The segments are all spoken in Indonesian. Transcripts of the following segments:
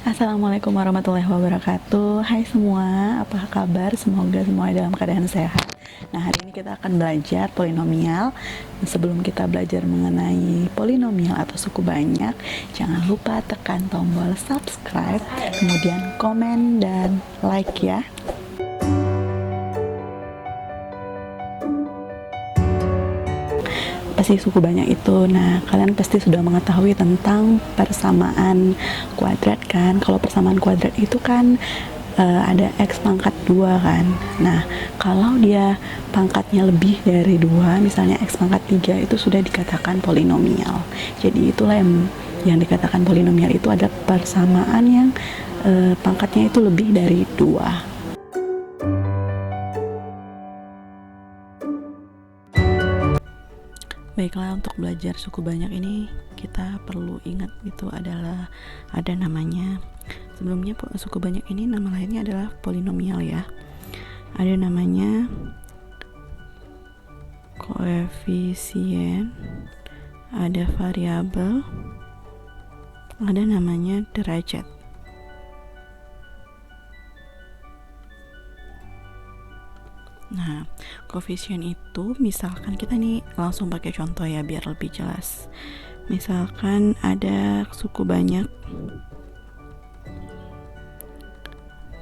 Assalamualaikum warahmatullahi wabarakatuh. Hai semua, apa kabar? Semoga semua dalam keadaan sehat. Nah, hari ini kita akan belajar polinomial. Sebelum kita belajar mengenai polinomial atau suku banyak, jangan lupa tekan tombol subscribe, kemudian komen dan like ya. Pasti suku banyak itu. Nah, kalian pasti sudah mengetahui tentang persamaan kuadrat kan. Kalau persamaan kuadrat itu kan ada x pangkat 2 kan. Nah, kalau dia pangkatnya lebih dari 2, misalnya x pangkat 3, itu sudah dikatakan polinomial. Jadi itulah yang dikatakan polinomial, itu ada persamaan yang pangkatnya itu lebih dari 2. Baiklah, untuk belajar suku banyak ini kita perlu ingat itu adalah ada namanya. Sebelumnya suku banyak ini nama lainnya adalah polinomial ya. Ada namanya koefisien, ada variabel, ada namanya derajat. Nah, koefisien itu misalkan kita nih langsung pakai contoh ya biar lebih jelas. Misalkan ada suku banyak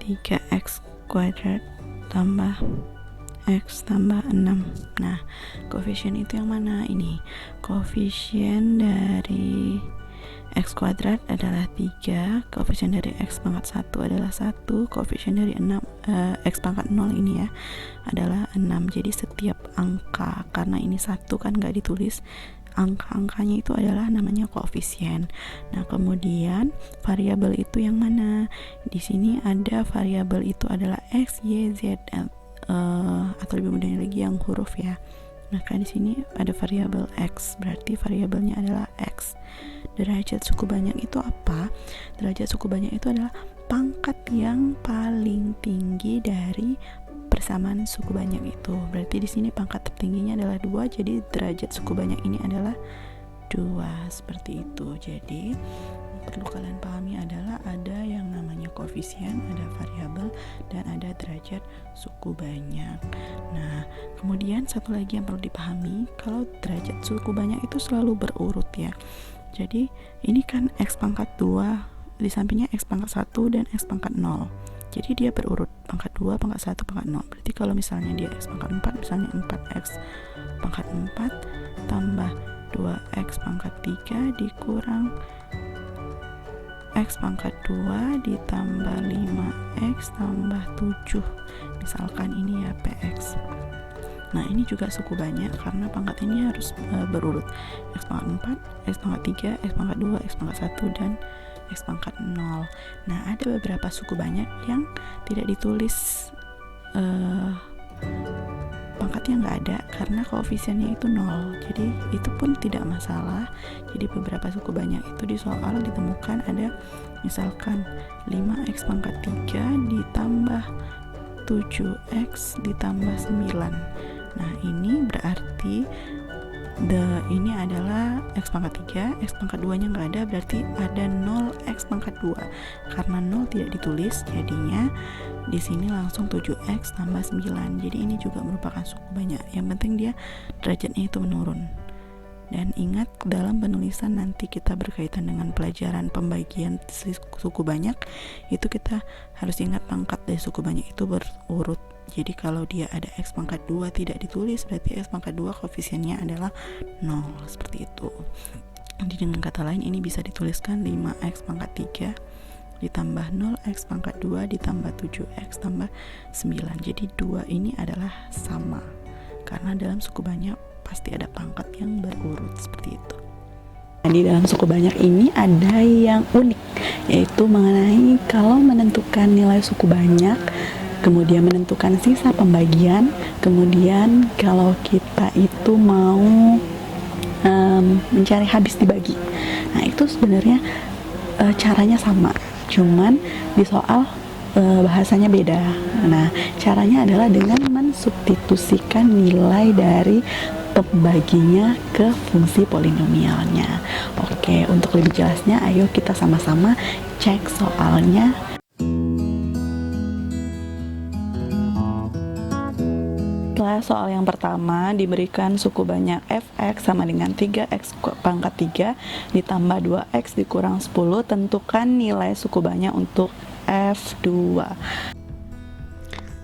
3x kuadrat tambah x tambah 6. Nah, koefisien itu yang mana? Ini koefisien dari x kuadrat adalah 3, koefisien dari x pangkat 1 adalah 1, koefisien dari x pangkat 0 ini ya adalah 6. Jadi setiap angka, karena ini 1 kan nggak ditulis, angka-angkanya itu adalah namanya koefisien. Nah, kemudian variabel itu yang mana? Di sini ada variabel itu adalah x, y, z, atau lebih mudahnya lagi yang huruf ya. Maka di sini ada variabel x, berarti variabelnya adalah x. Derajat suku banyak itu apa? Derajat suku banyak itu adalah pangkat yang paling tinggi dari persamaan suku banyak itu. Berarti di sini pangkat tertingginya adalah 2, jadi derajat suku banyak ini adalah 2, seperti itu. Jadi perlu kalian pahami adalah ada yang namanya koefisien, ada variabel, dan ada derajat suku banyak. Nah, kemudian satu lagi yang perlu dipahami, kalau derajat suku banyak itu selalu berurut ya. Jadi ini kan x pangkat 2, di sampingnya x pangkat 1 dan x pangkat 0. Jadi dia berurut, pangkat 2, pangkat 1, pangkat 0. Berarti kalau misalnya dia x pangkat 4, misalnya 4x pangkat 4 tambah 2x pangkat 3 dikurang x pangkat 2 ditambah 5x tambah 7, misalkan ini ya px. Nah, ini juga suku banyak karena pangkat ini harus berurut, x pangkat 4, x pangkat 3, x pangkat 2, x pangkat 1, dan x pangkat 0. Nah, ada beberapa suku banyak yang tidak ditulis pangkatnya nggak ada karena koefisiennya itu 0, jadi itu pun tidak masalah. Jadi beberapa suku banyak itu di soal ditemukan ada misalkan 5x pangkat 3 ditambah 7x ditambah 9. Nah, ini berarti ini adalah x pangkat 3, x pangkat 2 nya nggak ada, berarti ada 0x pangkat 2. Karena 0 tidak ditulis, jadinya di sini langsung 7x tambah 9. Jadi ini juga merupakan suku banyak. Yang penting dia derajatnya itu menurun. Dan ingat, dalam penulisan nanti kita berkaitan dengan pelajaran pembagian suku banyak, itu kita harus ingat pangkat dari suku banyak itu berurut. Jadi kalau dia ada x pangkat 2 tidak ditulis, berarti x pangkat 2 koefisiennya adalah 0, seperti itu. Jadi dengan kata lain ini bisa dituliskan 5x pangkat 3 ditambah 0x pangkat 2 ditambah 7x tambah 9. Jadi 2 ini adalah sama, karena dalam suku banyak pasti ada pangkat yang berurut, seperti itu. Nah, di dalam suku banyak ini ada yang unik, yaitu mengenai kalau menentukan nilai suku banyak, kemudian menentukan sisa pembagian, kemudian kalau kita itu mau mencari habis dibagi. Nah, itu sebenarnya caranya sama, cuman di soal bahasanya beda. Nah, caranya adalah dengan mensubstitusikan nilai dari tetap baginya ke fungsi polinomialnya. Oke, untuk lebih jelasnya ayo kita sama-sama cek soalnya. Setelah soal yang pertama diberikan suku banyak fx sama dengan 3x pangkat 3 ditambah 2x dikurang 10, tentukan nilai suku banyak untuk f2.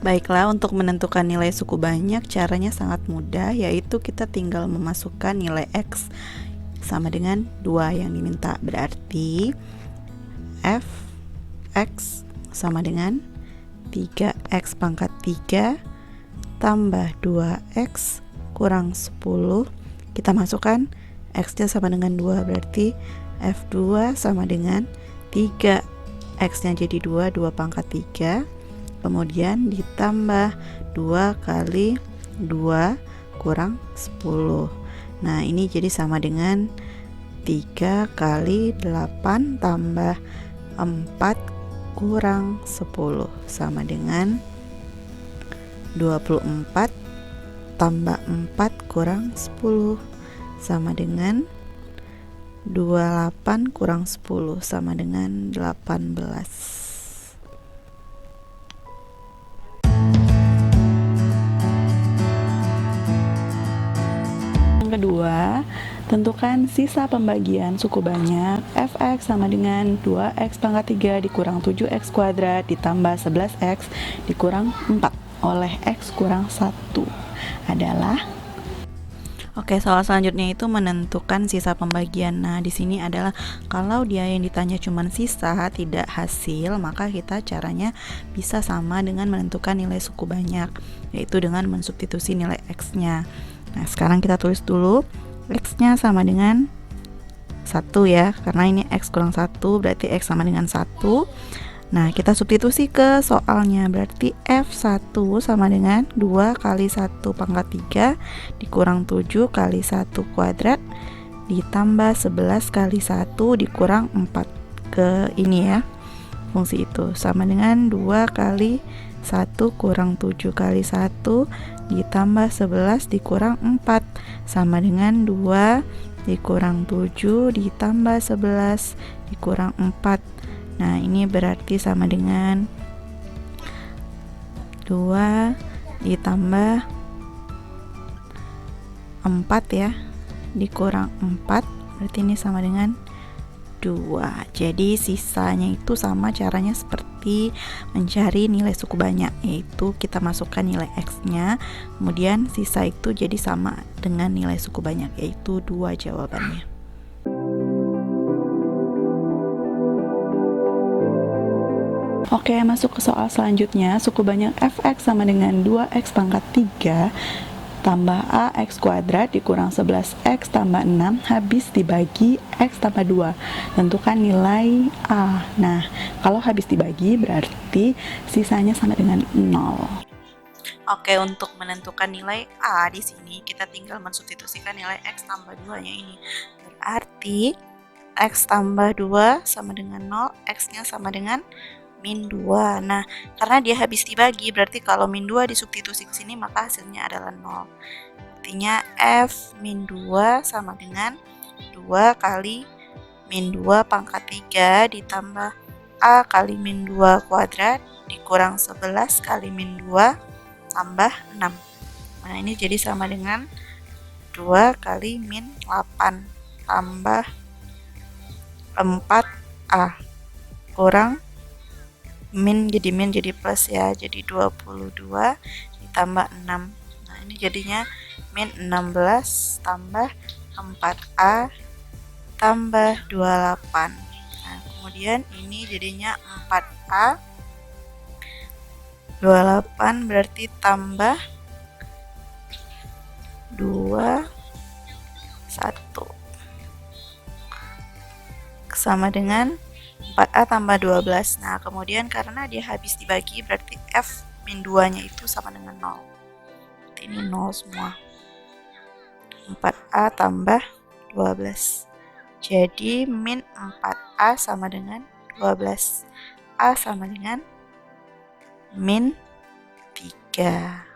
Baiklah, untuk menentukan nilai suku banyak caranya sangat mudah, yaitu kita tinggal memasukkan nilai x sama dengan 2 yang diminta. Berarti fx sama dengan 3x pangkat 3 tambah 2x kurang 10. Kita masukkan x-nya sama dengan 2, berarti f2 sama dengan 3, x-nya jadi 2 pangkat 3, kemudian ditambah 2 kali 2 kurang 10. Nah, ini jadi sama dengan 3 kali 8 tambah 4 kurang 10 sama dengan 24 tambah 4 kurang 10 sama dengan 28 kurang 10 sama dengan 18. Kedua, tentukan sisa pembagian suku banyak fx sama dengan 2x pangkat 3 dikurang 7x kuadrat ditambah 11x dikurang 4 oleh x kurang 1 adalah. Oke, soal selanjutnya itu menentukan sisa pembagian. Nah, di sini adalah kalau dia yang ditanya cuma sisa, tidak hasil, maka kita caranya bisa sama dengan menentukan nilai suku banyak, yaitu dengan mensubstitusi nilai x-nya. Nah, sekarang kita tulis dulu x-nya sama dengan 1 ya, karena ini x kurang 1 berarti x sama dengan 1. Nah, kita substitusi ke soalnya, berarti f1 sama dengan 2 kali 1 pangkat 3 dikurang 7 kali 1 kuadrat ditambah 11 kali 1 dikurang 4 ke ini ya, fungsi itu sama dengan 2 kali 1 kurang 7 kali 1 ditambah 11 dikurang 4 sama dengan 2 dikurang 7 ditambah 11 dikurang 4. Nah, ini berarti sama dengan 2 ditambah 4 ya, dikurang 4, berarti ini sama dengan 2. Jadi sisanya itu sama, caranya seperti mencari nilai suku banyak, yaitu kita masukkan nilai x-nya, kemudian sisa itu jadi sama dengan nilai suku banyak, yaitu 2 jawabannya. Oke, masuk ke soal selanjutnya. Suku banyak fx sama dengan 2x pangkat 3 tambah ax kuadrat dikurang 11x tambah 6 habis dibagi x tambah 2. Tentukan nilai a. Nah, kalau habis dibagi berarti sisanya sama dengan 0. Oke, untuk menentukan nilai a di sini kita tinggal mensubstitusikan nilai x tambah 2-nya ini. Berarti x tambah 2 sama dengan 0, x-nya sama dengan min 2. Nah, karena dia habis dibagi, berarti kalau min 2 disubstitusi ke sini maka hasilnya adalah 0. Artinya f min 2 sama dengan 2 kali min 2 pangkat 3 ditambah a kali min 2 kuadrat dikurang 11 kali min 2 tambah 6. Nah, ini jadi sama dengan 2 kali min 8 tambah 4a kurang min jadi plus ya, jadi 22 ditambah 6. Nah, ini jadinya min 16 tambah 4a tambah 28. Nah, kemudian ini jadinya 4a 28 berarti tambah 2 1 sama dengan 4a tambah 12. Nah, kemudian karena dia habis dibagi berarti f min 2 nya itu sama dengan 0. Berarti ini 0 semua. 4a tambah 12. Jadi min 4a sama dengan 12. A sama dengan min 3.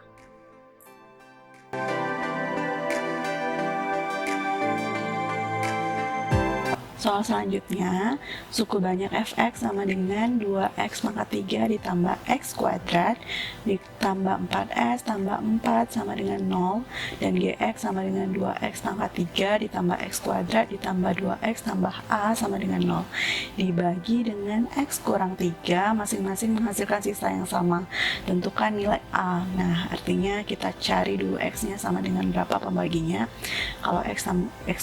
Soal selanjutnya, suku banyak fx sama dengan 2x pangkat 3 ditambah x kuadrat ditambah 4s tambah 4 sama dengan 0, dan gx sama dengan 2x pangkat 3 ditambah x kuadrat ditambah 2x tambah a sama dengan 0 dibagi dengan x kurang 3, masing-masing menghasilkan sisa yang sama. Tentukan nilai a. Nah, artinya kita cari dulu x-nya sama dengan berapa pembaginya. Kalau x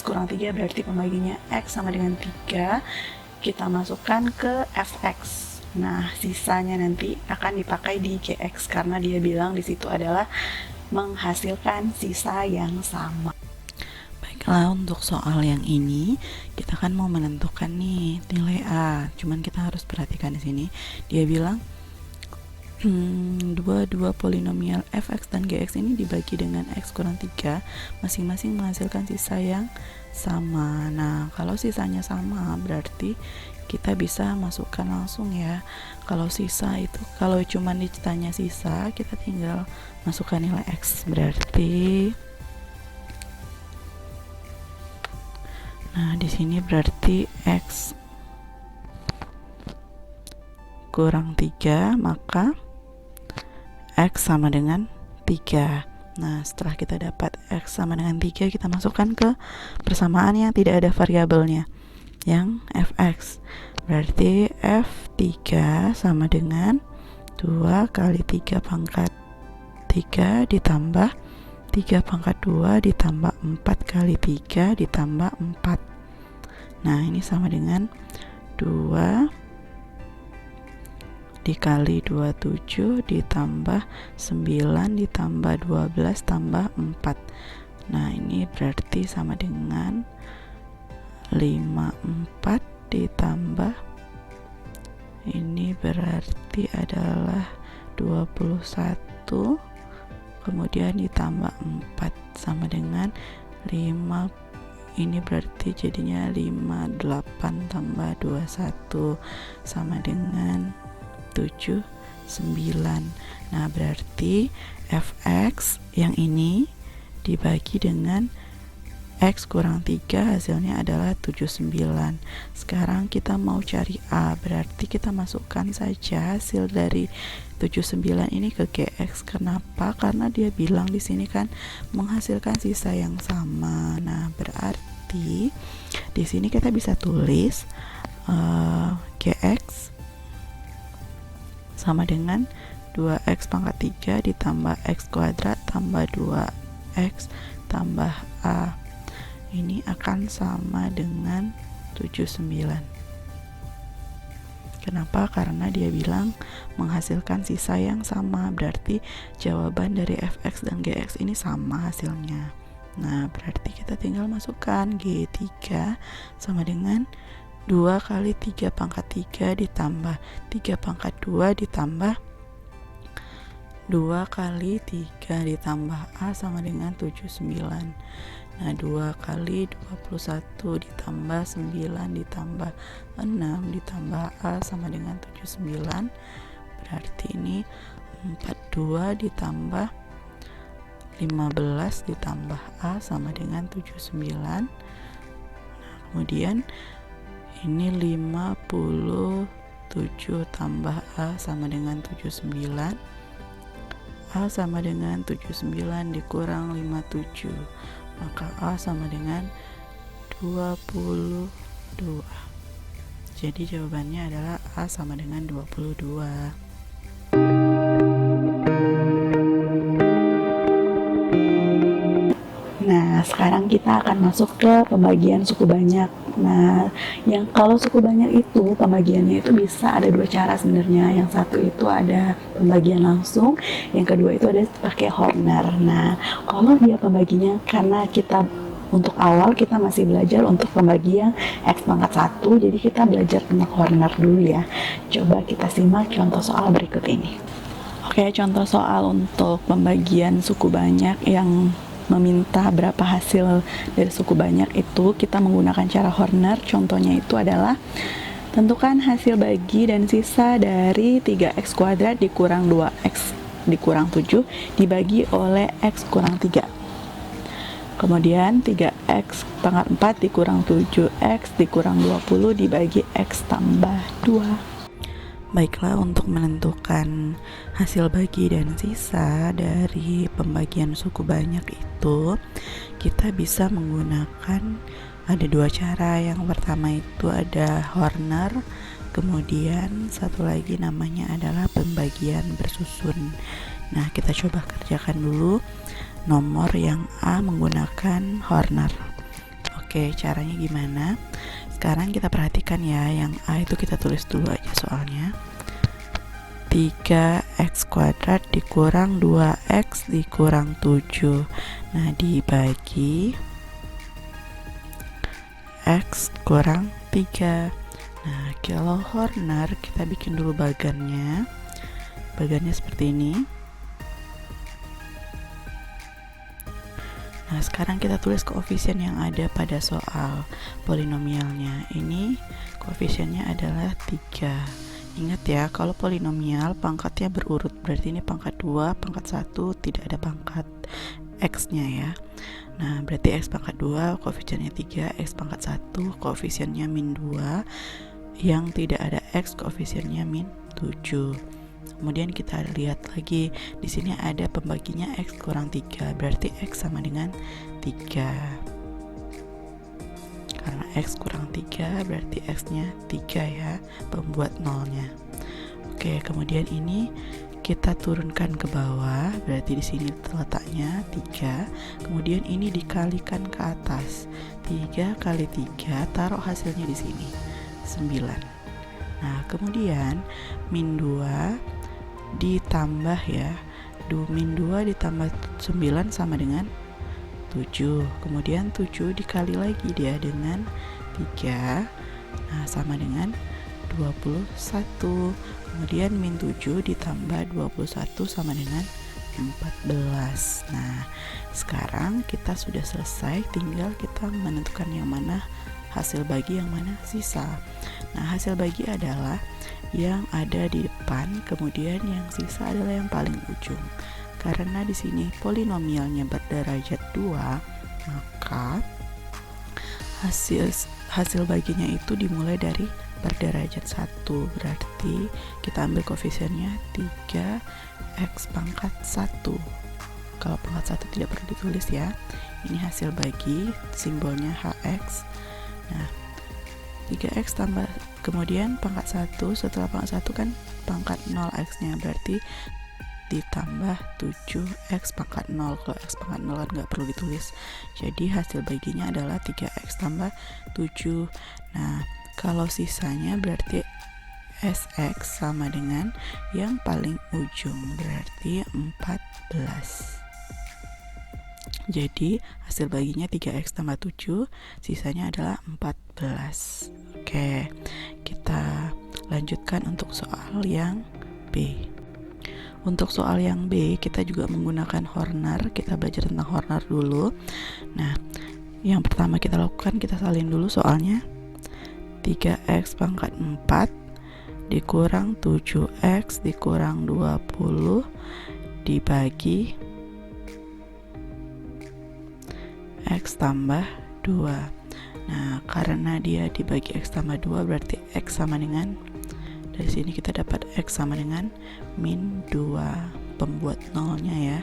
kurang 3 berarti pembaginya x sama dengan 3, kita masukkan ke fx. Nah, sisanya nanti akan dipakai di gx karena dia bilang di situ adalah menghasilkan sisa yang sama. Baiklah, untuk soal yang ini kita kan mau menentukan nih nilai a. Cuman kita harus perhatikan di sini. Dia bilang dua polinomial fx dan gx ini dibagi dengan x kurang 3, masing-masing menghasilkan sisa yang sama. Nah, kalau sisanya sama berarti kita bisa masukkan langsung ya. Kalau sisa itu, kalau cuma ditanya sisa, kita tinggal masukkan nilai x. Berarti nah, di sini berarti x kurang 3, maka x sama dengan 3. Nah, setelah kita dapat x sama dengan 3, kita masukkan ke persamaan yang tidak ada variabelnya, yang fx. Berarti f3 sama dengan 2 kali 3 pangkat 3 ditambah 3 pangkat 2 ditambah 4 kali 3 ditambah 4. Nah, ini sama dengan 2 dikali 27 ditambah 9 ditambah 12 tambah 4. Nah, ini berarti sama dengan 54 ditambah ini berarti adalah 21 kemudian ditambah 4 sama dengan 5. Ini berarti jadinya 58 tambah 21 sama dengan 79. Nah, berarti fx yang ini dibagi dengan x kurang 3 hasilnya adalah 79. Sekarang kita mau cari a, berarti kita masukkan saja hasil dari 79 ini ke gx. Kenapa? Karena dia bilang di sini kan menghasilkan sisa yang sama. Nah, berarti di sini kita bisa tulis gx sama dengan 2x pangkat 3 ditambah x kuadrat tambah 2x tambah a. Ini akan sama dengan 79. Kenapa? Karena dia bilang menghasilkan sisa yang sama. Berarti jawaban dari fx dan gx ini sama hasilnya. Nah, berarti kita tinggal masukkan G3 sama dengan 2 kali 3 pangkat 3 ditambah 3 pangkat 2 ditambah 2 kali 3 ditambah A sama dengan 79. Nah, 2 kali 21 ditambah 9 ditambah 6 ditambah A sama dengan 79. Berarti ini 42 ditambah 15 ditambah A sama dengan 79. Nah, kemudian ini 57 tambah A sama dengan 79. A sama dengan 79 dikurang 57, maka A sama dengan 22. Jadi jawabannya adalah A sama dengan 22. Nah, sekarang kita akan masuk ke pembagian suku banyak. Nah, yang kalau suku banyak itu pembagiannya itu bisa ada dua cara sebenarnya. Yang satu itu ada pembagian langsung, yang kedua itu ada pakai Horner. Nah, kalau dia pembaginya karena kita untuk awal kita masih belajar untuk pembagian X pangkat 1, jadi kita belajar tentang Horner dulu ya. Coba kita simak contoh soal berikut ini. Oke, contoh soal untuk pembagian suku banyak yang meminta berapa hasil dari suku banyak itu kita menggunakan cara Horner. Contohnya itu adalah tentukan hasil bagi dan sisa dari 3x kuadrat dikurang 2x dikurang 7 dibagi oleh x kurang 3. Kemudian 3 X pangkat 4 dikurang 7X dikurang 20 dibagi X tambah 2. Baiklah, untuk menentukan hasil bagi dan sisa dari pembagian suku banyak itu, kita bisa menggunakan ada dua cara. Yang pertama itu ada Horner, kemudian satu lagi namanya adalah pembagian bersusun. Nah, kita coba kerjakan dulu nomor yang A menggunakan Horner. Oke, caranya gimana? Sekarang kita perhatikan ya, yang A itu kita tulis dulu aja soalnya. 3x kuadrat dikurang 2x dikurang 7. Nah, dibagi x kurang 3. Nah, kalau Horner kita bikin dulu bagannya. Bagannya seperti ini. Nah, sekarang kita tulis koefisien yang ada pada soal polinomialnya. Ini koefisiennya adalah 3. Ingat ya, kalau polinomial pangkatnya berurut, berarti ini pangkat 2, pangkat 1, tidak ada pangkat X-nya ya. Nah, berarti X pangkat 2 koefisiennya 3, X pangkat 1 koefisiennya min 2, yang tidak ada X koefisiennya min 7. Kemudian kita lihat lagi, di sini ada pembaginya X kurang 3, berarti X sama dengan 3. Karena X kurang 3 berarti X-nya 3 ya, pembuat nolnya. Oke, kemudian ini kita turunkan ke bawah, berarti di sini letaknya 3. Kemudian ini dikalikan ke atas. 3 kali 3, taruh hasilnya di sini, 9. Nah, kemudian min 2 ditambah ya, min 2 ditambah 9 sama dengan 7. Kemudian 7 dikali lagi dia dengan 3, nah sama dengan 21. Kemudian min 7 ditambah 21 sama dengan 14. Nah, sekarang kita sudah selesai, tinggal kita menentukan yang mana hasil bagi, yang mana sisa. Nah, hasil bagi adalah yang ada di depan, kemudian yang sisa adalah yang paling ujung. Karena di sini polinomialnya berderajat 2, maka hasil baginya itu dimulai dari berderajat 1. Berarti kita ambil koefisiennya 3x pangkat 1. Kalau pangkat 1 tidak perlu ditulis ya. Ini hasil bagi, simbolnya HX. Nah, 3x tambah, kemudian pangkat 1, setelah pangkat 1 kan pangkat 0x-nya, berarti ditambah 7x pangkat 0. Kalau x pangkat 0 kan nggak perlu ditulis. Jadi hasil baginya adalah 3x tambah 7. Nah, kalau sisanya berarti SX sama dengan yang paling ujung, berarti 14. Jadi hasil baginya 3x tambah 7, sisanya adalah 14. Oke, kita lanjutkan untuk soal yang B. Untuk soal yang B, kita juga menggunakan Horner. Kita belajar tentang Horner dulu. Nah, yang pertama kita lakukan, kita salin dulu soalnya. 3x pangkat 4 dikurang 7x dikurang 20 dibagi x tambah 2. Nah, karena dia dibagi x tambah 2, berarti x sama dengan, dari sini kita dapat x sama dengan min 2, pembuat nolnya ya.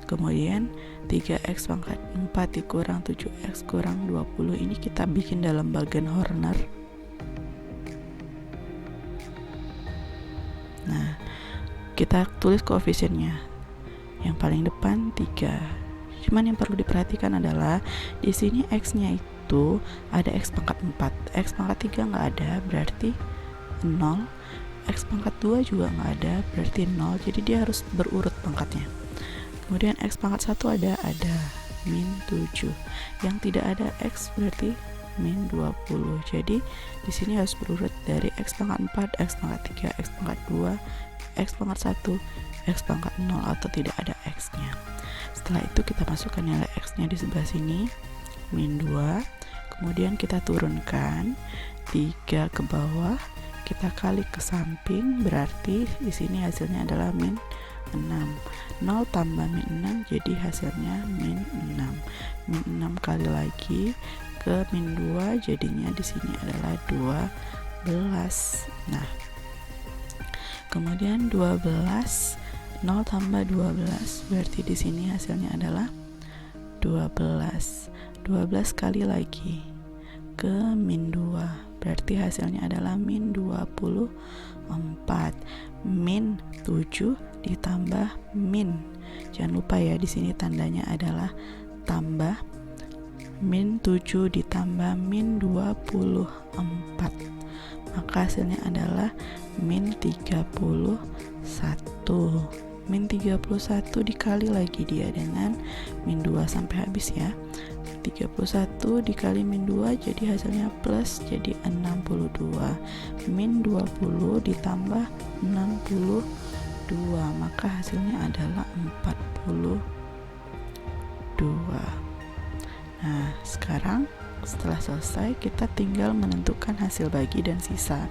Kemudian 3x pangkat 4 dikurang 7x kurang 20, ini kita bikin dalam bagan Horner. Nah, kita tulis koefisiennya. Yang paling depan 3. Cuman yang perlu diperhatikan adalah di sini x-nya itu ada x pangkat 4, x pangkat 3 nggak ada, berarti 0. X pangkat 2 juga nggak ada, berarti 0. Jadi dia harus berurut pangkatnya. Kemudian x pangkat 1 ada min 7. Yang tidak ada x berarti min 20. Jadi di sini harus berurut dari x pangkat 4, x pangkat 3, x pangkat 2, x pangkat 1, x pangkat 0 atau tidak ada x-nya. Setelah itu kita masukkan nilai x-nya di sebelah sini, min 2. Kemudian kita turunkan 3 ke bawah, kita kali ke samping, berarti di sini hasilnya adalah min 6. 0 tambah min 6 jadi hasilnya min 6. Min 6 kali lagi ke min 2 jadinya di sini adalah 12. Nah, kemudian 12, 0 tambah 12 berarti di sini hasilnya adalah 12. 12 kali lagi ke min 2 berarti hasilnya adalah min 24. Min 7 ditambah min, jangan lupa ya di sini tandanya adalah tambah. Min 7 ditambah min 24 maka hasilnya adalah min 31. Min 31 dikali lagi dia dengan min 2 sampai habis ya. 31 dikali min 2 jadi hasilnya plus, jadi 62. Min 20 ditambah 62 maka hasilnya adalah 42. Nah, sekarang setelah selesai kita tinggal menentukan hasil bagi dan sisa.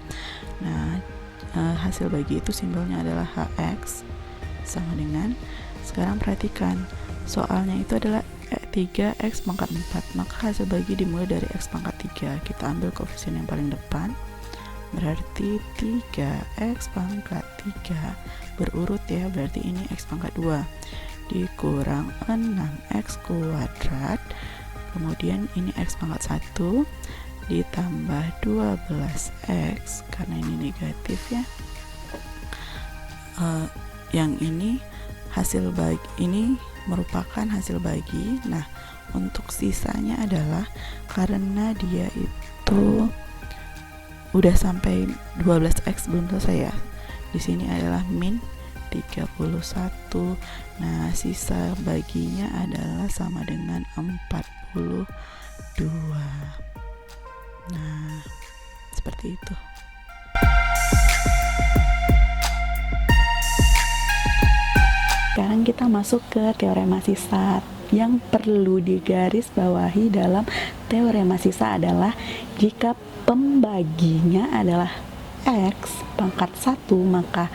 Nah, hasil bagi itu simbolnya adalah HX sama dengan, sekarang perhatikan soalnya itu adalah 3x pangkat 4, maka hasil bagi dimulai dari x pangkat 3. Kita ambil koefisien yang paling depan, berarti 3x pangkat 3 berurut ya, berarti ini x pangkat 2 dikurang 6x kuadrat, kemudian ini x pangkat 1 ditambah 12x karena ini negatif ya. Yang ini hasil bagi, ini merupakan hasil bagi. Nah, untuk sisanya adalah karena dia itu udah sampai 12x belum selesai ya. Di sini adalah min 31. Nah, sisa baginya adalah sama dengan 42. Nah, seperti itu. Sekarang kita masuk ke teorema sisa. Yang perlu digarisbawahi dalam teorema sisa adalah jika pembaginya adalah x pangkat 1 maka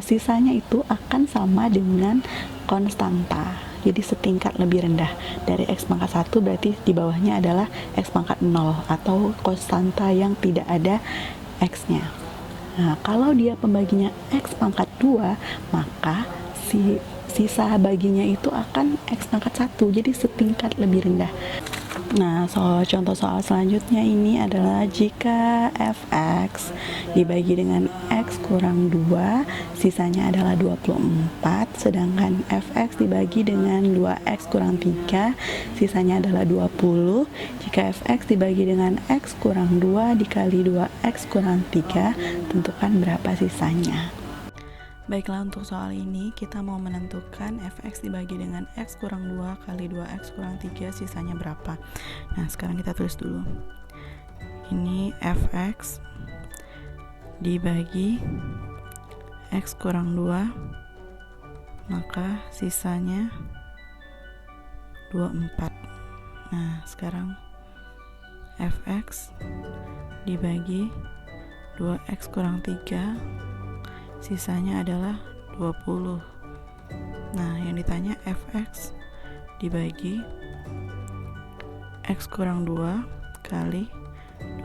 sisanya itu akan sama dengan konstanta. Jadi setingkat lebih rendah dari x pangkat 1 berarti di bawahnya adalah x pangkat 0 atau konstanta yang tidak ada x-nya. Nah, kalau dia pembaginya x pangkat 2 maka sisa baginya itu akan x pangkat 1, jadi setingkat lebih rendah. Nah, contoh soal selanjutnya ini adalah jika fx dibagi dengan x kurang 2 sisanya adalah 24, sedangkan fx dibagi dengan 2x kurang 3 sisanya adalah 20. Jika fx dibagi dengan x kurang 2 dikali 2x kurang 3, tentukan berapa sisanya. Baiklah, untuk soal ini kita mau menentukan fx dibagi dengan x kurang 2 kali 2x kurang 3 sisanya berapa. Nah, sekarang kita tulis dulu. Ini fx dibagi x kurang 2 maka sisanya 24. Nah, sekarang fx dibagi 2x kurang 3 sisanya adalah 20. Nah, yang ditanya fx dibagi x kurang 2 kali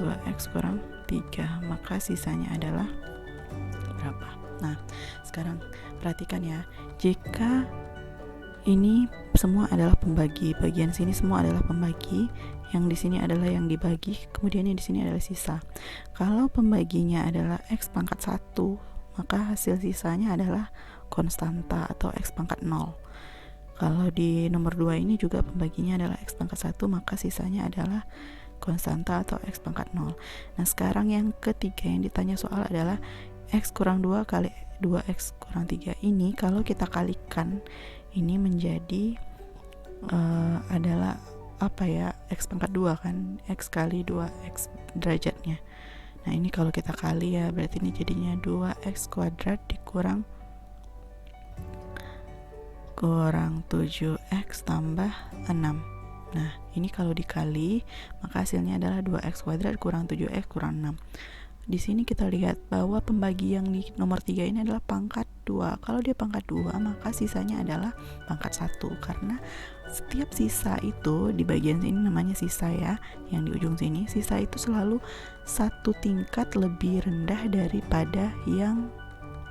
2x kurang 3 maka sisanya adalah berapa. Nah, sekarang perhatikan ya, jika ini semua adalah pembagi, bagian sini semua adalah pembagi, yang di sini adalah yang dibagi, kemudian yang di sini adalah sisa. Kalau pembaginya adalah x pangkat 1 maka hasil sisanya adalah konstanta atau x pangkat 0. Kalau di nomor 2 ini juga pembaginya adalah x pangkat 1 maka sisanya adalah konstanta atau x pangkat 0. Nah, sekarang yang ketiga yang ditanya soal adalah x kurang 2 kali 2x kurang 3 ini kalau kita kalikan ini menjadi adalah apa ya, x pangkat 2 kan, x kali 2x derajatnya. Nah, ini kalau kita kali ya berarti ini jadinya 2x kuadrat dikurang 7x tambah 6. Nah, ini kalau dikali maka hasilnya adalah 2x kuadrat kurang 7x kurang 6. Di sini kita lihat bahwa pembagi yang di nomor 3 ini adalah pangkat 2. Kalau dia pangkat 2, maka sisanya adalah pangkat 1, karena setiap sisa itu di bagian sini namanya sisa ya, yang di ujung sini, sisa itu selalu satu tingkat lebih rendah daripada yang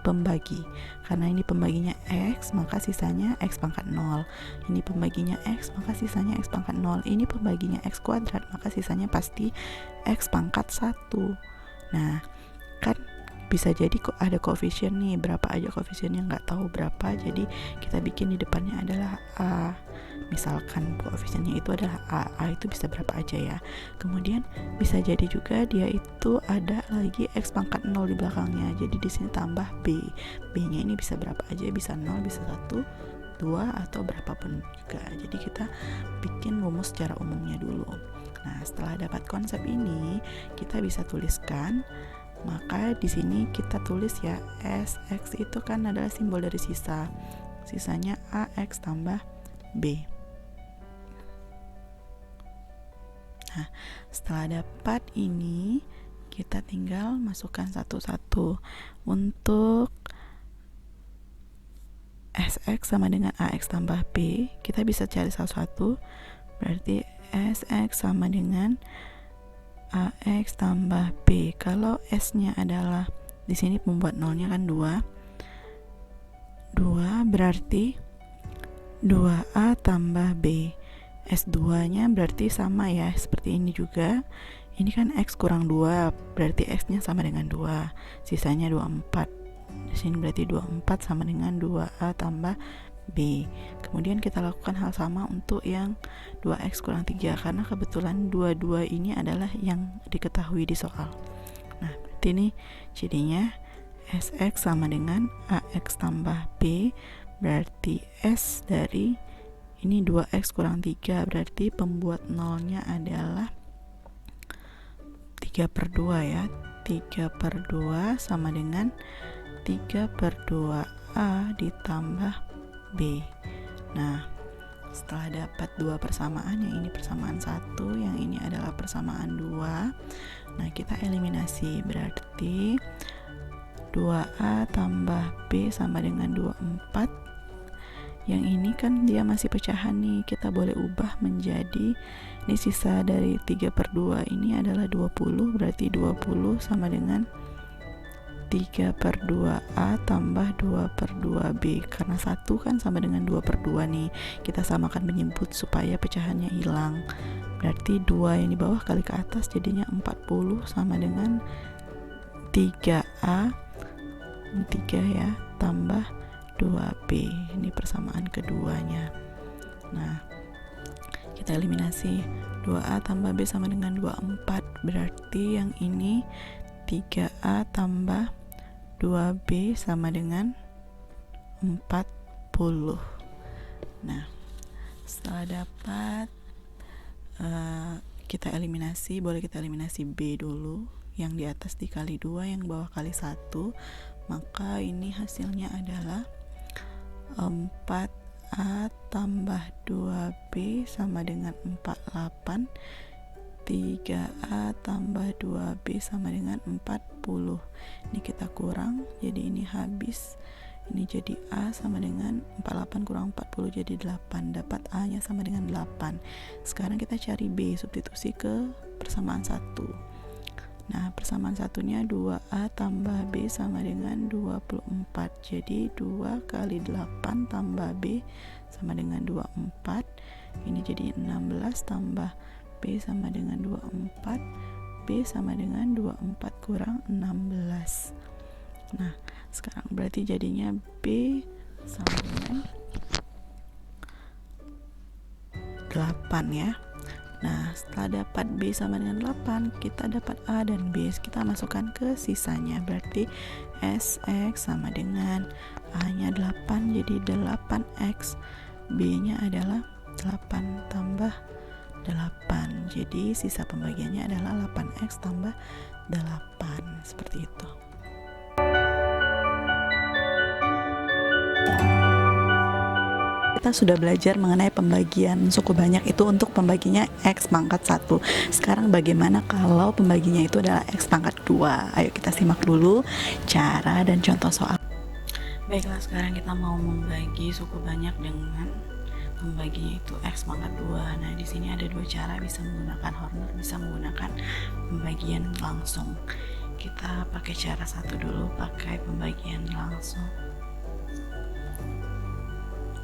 pembagi. Karena ini pembaginya X, maka sisanya X pangkat 0. Ini pembaginya X, maka sisanya X pangkat 0. Ini pembaginya X kuadrat, maka sisanya pasti X pangkat 1. Nah, kan bisa jadi kok ada koefisien nih, berapa aja koefisiennya nggak tahu berapa, jadi kita bikin di depannya adalah A. Misalkan koefisiennya itu adalah A itu bisa berapa aja ya. Kemudian bisa jadi juga dia itu ada lagi X pangkat 0 di belakangnya, jadi di sini tambah B. B-nya ini bisa berapa aja, bisa 0, bisa 1, 2, atau berapapun juga. Jadi kita bikin rumus secara umumnya dulu. Nah, setelah dapat konsep ini, kita bisa tuliskan. Maka di sini kita tulis ya, SX itu kan adalah simbol dari sisa. Sisanya AX tambah B. Nah, setelah dapat ini, kita tinggal masukkan satu-satu. Untuk SX sama dengan AX tambah B, kita bisa cari satu-satu. Berarti SX sama dengan AX tambah B. Kalau S-nya adalah di sini pembuat nolnya kan 2 berarti 2A tambah B. S2 nya berarti sama ya, seperti ini juga. Ini kan X kurang 2, berarti X-nya sama dengan 2, sisanya 24. Di sini berarti 24 sama dengan 2A tambah B. Kemudian kita lakukan hal sama untuk yang 2X kurang 3, karena kebetulan 22 ini adalah yang diketahui di soal. Nah, berarti ini jadinya SX sama dengan AX tambah B, berarti S dari ini 2X kurang 3, berarti pembuat nolnya adalah 3/2 ya. 3/2 sama dengan 3/2A ditambah B. Nah, setelah dapat dua persamaan, yang ini persamaan 1, yang ini adalah persamaan 2. Nah, kita eliminasi, berarti 2A tambah B sama dengan 24. Yang ini kan dia masih pecahan nih, kita boleh ubah menjadi, ini sisa dari 3/2 ini adalah 20, berarti 20 sama dengan 3/2A tambah 2/2B, karena 1 kan sama dengan 2/2 nih, kita samakan penyebut supaya pecahannya hilang. Berarti 2 yang di bawah kali ke atas, jadinya 40 sama dengan 3A 3 ya tambah 2B. Ini persamaan keduanya. Nah, kita eliminasi, 2A tambah B sama dengan 24, berarti yang ini 3A tambah 2B sama dengan 40. Nah, setelah dapat, kita eliminasi, boleh kita eliminasi B dulu, yang di atas dikali 2, yang bawah kali 1, maka ini hasilnya adalah 4A tambah 2B sama dengan 48, 3A tambah 2B sama dengan 40. Ini kita kurang, jadi ini habis. Ini jadi A sama dengan 48 kurang 40 jadi 8. Dapat A nya sama dengan 8. Sekarang kita cari B, substitusi ke persamaan 1. Nah, persamaan satunya 2A tambah B sama dengan 24. Jadi 2 kali 8 tambah B sama dengan 24. Ini jadi 16 tambah B sama dengan 24. B sama dengan 24 kurang 16. Nah, sekarang berarti jadinya B sama dengan 8 ya. Nah, setelah dapat B sama dengan 8, kita dapat A dan B, kita masukkan ke sisanya. Berarti SX sama dengan A nya 8, jadi 8X, B nya adalah 8 tambah 8. Jadi sisa pembagiannya adalah 8X tambah 8. Seperti itu. Kita sudah belajar mengenai pembagian suku banyak itu untuk pembaginya X pangkat 1. Sekarang bagaimana kalau pembaginya itu adalah X pangkat 2? Ayo kita simak dulu cara dan contoh soal. Baiklah, sekarang kita mau membagi suku banyak dengan pembaginya itu x pangkat 2. Nah, di sini ada dua cara, bisa menggunakan Horner, bisa menggunakan pembagian langsung. Kita pakai cara satu dulu, pakai pembagian langsung.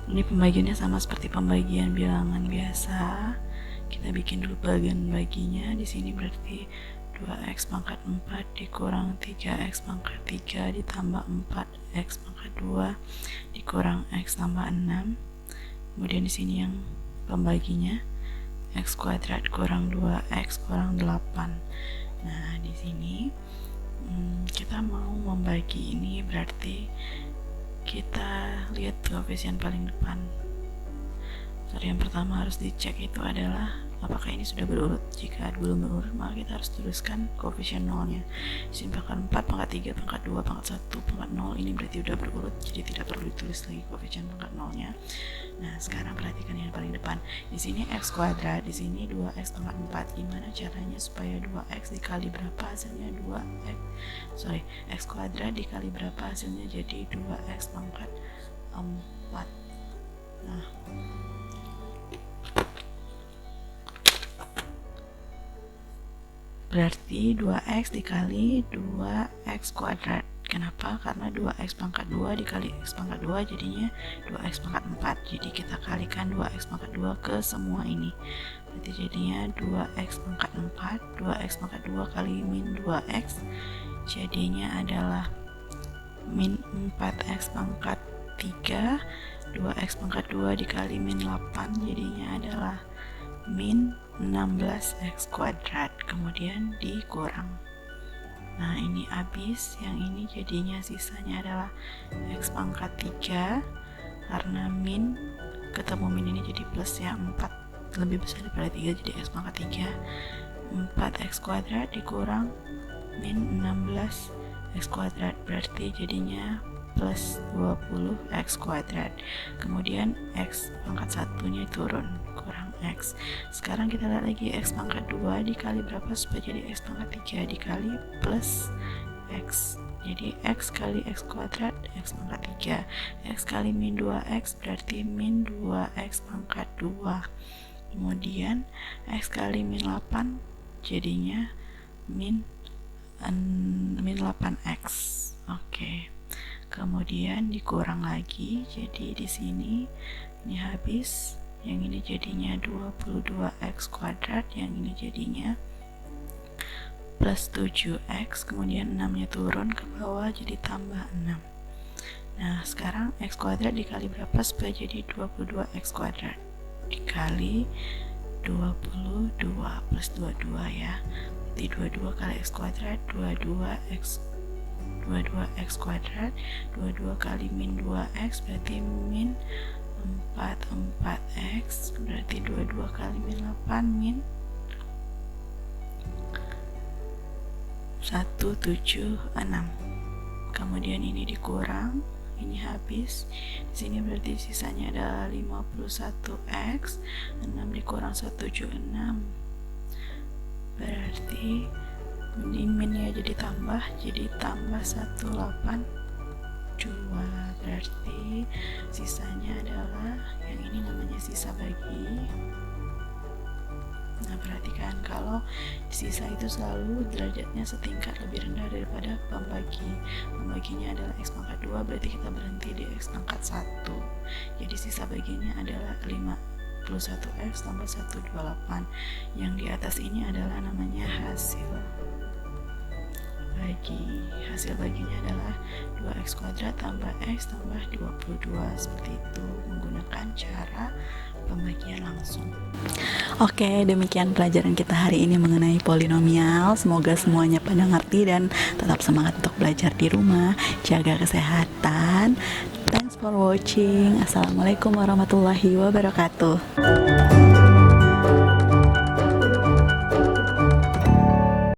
Ini pembagiannya sama seperti pembagian bilangan biasa. Kita bikin dulu bagian baginya. Di sini berarti 2x pangkat 4 dikurang 3x pangkat 3 ditambah 4x pangkat 2 dikurang x tambah 6. Kemudian di sini yang pembaginya x kuadrat kurang 2x kurang 8. Nah, di sini kita mau membagi ini, berarti kita lihat koefisien paling depan. Yang pertama harus dicek itu adalah apakah ini sudah berurut. Jika belum berurut, maka kita harus tuliskan koefisien nolnya. Sini pangkat 4, pangkat 3, pangkat 2, pangkat 1, pangkat 0. Ini berarti sudah berurut, jadi tidak perlu ditulis lagi koefisien pangkat nolnya. Nah, sekarang perhatikan yang paling depan. Di sini x kuadrat, di sini 2x pangkat 4. Gimana caranya supaya 2x dikali berapa hasilnya? X kuadrat dikali berapa hasilnya? Jadi 2x pangkat 4. Nah, berarti 2x dikali 2x kuadrat. Kenapa? Karena 2x pangkat 2 dikali x pangkat 2 jadinya 2x pangkat 4. Jadi kita kalikan 2x pangkat 2 ke semua ini. Berarti jadinya 2x pangkat 4, 2x pangkat 2 kali min 2x jadinya adalah min 4x pangkat 3, 2x pangkat 2 dikali min 8 jadinya adalah min 16x kuadrat, kemudian dikurang. Nah, ini habis, yang ini jadinya sisanya adalah x pangkat 3, karena min ketemu min ini jadi plus ya, 4 lebih besar daripada 3 jadi x pangkat 3, 4x kuadrat dikurang min 16x kuadrat, berarti jadinya plus 20x kuadrat. Kemudian x pangkat satunya turun, kurang x. Sekarang kita lihat lagi, x pangkat 2 dikali berapa supaya jadi x pangkat 3 dikali plus x. Jadi x kali x kuadrat x pangkat 3. X kali min 2x berarti min 2x pangkat 2. Kemudian x kali min 8 jadinya min 8x. Oke. Kemudian dikurang lagi, jadi di sini ini habis, yang ini jadinya 22x kuadrat, yang ini jadinya plus 7x, kemudian 6 nya turun ke bawah jadi tambah 6. Nah, sekarang x kuadrat dikali berapa supaya jadi 22x kuadrat? Dikali 22 plus 22 ya, jadi 22 kali x kuadrat 22x kuadrat, 22 kali min 2x berarti min 4x, berarti 22 kali min 8 min 176. Kemudian ini dikurang, ini habis. Di sini berarti sisanya adalah 51x, 6 dikurang 176 berarti ini min ya, jadi tambah 182, berarti sisanya adalah yang ini namanya sisa bagi. Nah, perhatikan kalau sisa itu selalu derajatnya setingkat lebih rendah daripada pembagi. Pembaginya adalah x pangkat 2, berarti kita berhenti di x pangkat 1. Jadi sisa baginya adalah 51x tambah 128. Yang di atas ini adalah namanya hasil bagi. Hasil baginya adalah 2x kuadrat tambah x tambah 22, seperti itu menggunakan cara pembagian langsung. Oke, demikian pelajaran kita hari ini mengenai polinomial. Semoga semuanya pada ngerti dan tetap semangat untuk belajar di rumah. Jaga kesehatan. Thanks for watching. Assalamualaikum warahmatullahi wabarakatuh.